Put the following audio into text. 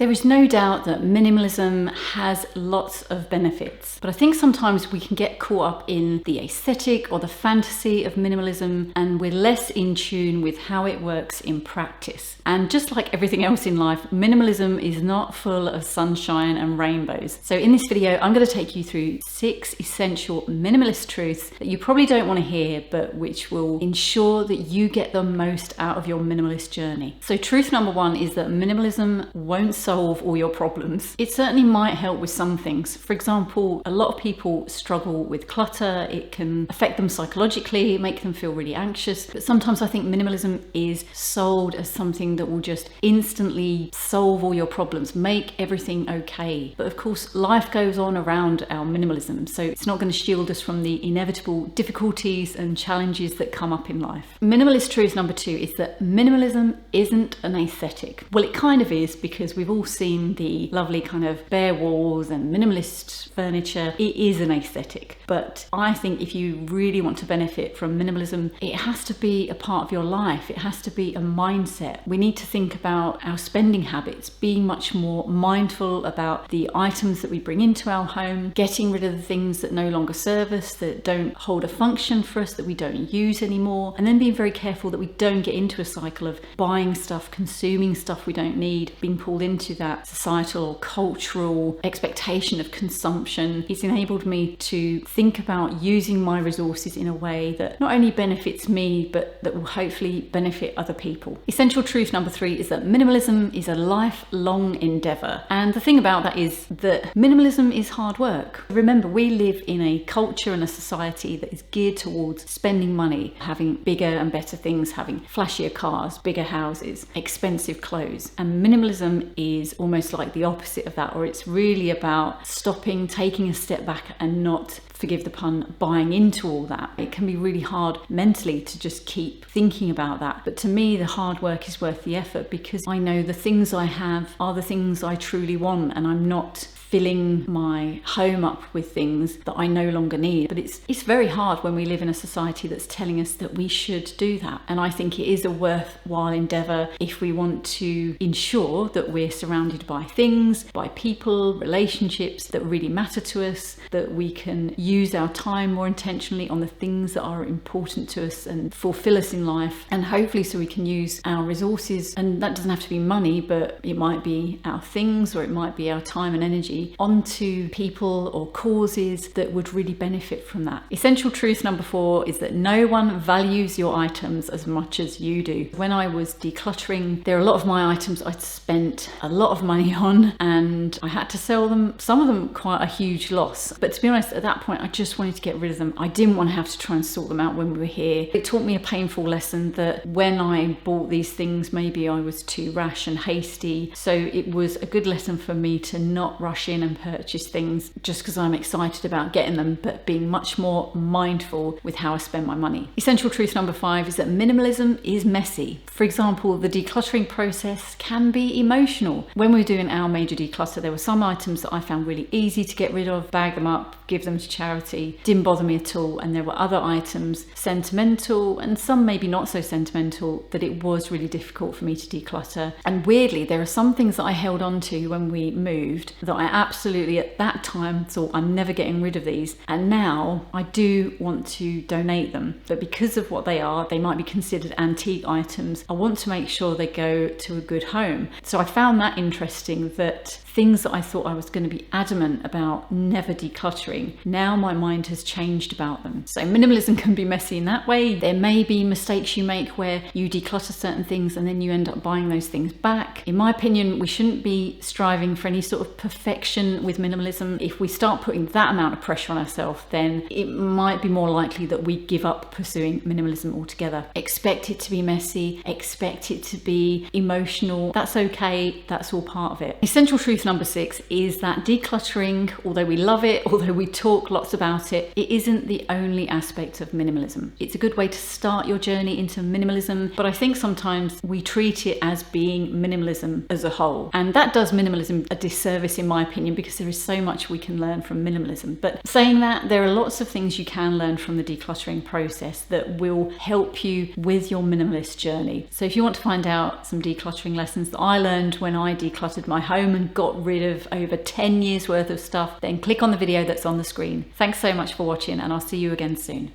There is no doubt that minimalism has lots of benefits, but I think sometimes we can get caught up in the aesthetic or the fantasy of minimalism, and we're less in tune with how it works in practice. And just like everything else in life, minimalism is not full of sunshine and rainbows. So in this video, I'm going to take you through 6 essential minimalist truths that you probably don't want to hear, but which will ensure that you get the most out of your minimalist journey. So truth number 1 is that minimalism won't solve all your problems. It certainly might help with some things. For example, a lot of people struggle with clutter. It can affect them psychologically, make them feel really anxious. But sometimes I think minimalism is sold as something that will just instantly solve all your problems, make everything okay. But of course, life goes on around our minimalism, so it's not going to shield us from the inevitable difficulties and challenges that come up in life. Minimalist truth number 2 is that minimalism isn't an aesthetic. Well, it kind of is, because we've all seen the lovely kind of bare walls and minimalist furniture. It is an aesthetic, but I think if you really want to benefit from minimalism, it has to be a part of your life. It has to be a mindset. We need to think about our spending habits, being much more mindful about the items that we bring into our home, getting rid of the things that no longer serve us, that don't hold a function for us, that we don't use anymore, and then being very careful that we don't get into a cycle of buying stuff, consuming stuff we don't need, being pulled into that societal or cultural expectation of consumption. It's enabled me to think about using my resources in a way that not only benefits me, but that will hopefully benefit other people. Essential truth number 3 is that minimalism is a lifelong endeavour. And the thing about that is that minimalism is hard work. Remember, we live in a culture and a society that is geared towards spending money, having bigger and better things, having flashier cars, bigger houses, expensive clothes. And minimalism is almost like the opposite of that, or it's really about stopping, taking a step back and not, forgive the pun, buying into all that. It can be really hard mentally to just keep thinking about that. But to me, the hard work is worth the effort, because I know the things I have are the things I truly want, and I'm not filling my home up with things that I no longer need. But it's very hard when we live in a society that's telling us that we should do that. And I think it is a worthwhile endeavour if we want to ensure that we're surrounded by things, by people, relationships that really matter to us, that we can use our time more intentionally on the things that are important to us and fulfill us in life. And hopefully so we can use our resources, and that doesn't have to be money, but it might be our things, or it might be our time and energy, onto people or causes that would really benefit from that. Essential truth number 4 is that no one values your items as much as you do. When I was decluttering, there are a lot of my items I'd spent a lot of money on, and I had to sell them, some of them quite a huge loss. But to be honest, at that point, I just wanted to get rid of them. I didn't want to have to try and sort them out when we were here. It taught me a painful lesson that when I bought these things, maybe I was too rash and hasty. So it was a good lesson for me to not rush in and purchase things just because I'm excited about getting them, but being much more mindful with how I spend my money. Essential truth number 5 is that minimalism is messy. For example, the decluttering process can be emotional. When we were doing our major declutter, there were some items that I found really easy to get rid of, bag them up, give them to charity, didn't bother me at all. And there were other items, sentimental, and some maybe not so sentimental, that it was really difficult for me to declutter. And weirdly, there are some things that I held on to when we moved that I absolutely at that time thought, I'm never getting rid of these, and now I do want to donate them. But because of what they are, they might be considered antique items. I want to make sure they go to a good home. So I found that interesting, that things that I thought I was going to be adamant about never decluttering, now my mind has changed about them. So minimalism can be messy in that way. There may be mistakes you make where you declutter certain things and then you end up buying those things back. In my opinion, we shouldn't be striving for any sort of perfection with minimalism. If we start putting that amount of pressure on ourselves, then it might be more likely that we give up pursuing minimalism altogether. Expect it to be messy, expect it to be emotional. That's okay, that's all part of it. Essential truth number 6 is that decluttering, although we love it, although we talk lots about it, it isn't the only aspect of minimalism. It's a good way to start your journey into minimalism, but I think sometimes we treat it as being minimalism as a whole. And that does minimalism a disservice, in my opinion, opinion, because there is so much we can learn from minimalism. But saying that, there are lots of things you can learn from the decluttering process that will help you with your minimalist journey. So if you want to find out some decluttering lessons that I learned when I decluttered my home and got rid of over 10 years worth of stuff, then click on the video that's on the screen. Thanks so much for watching, and I'll see you again soon.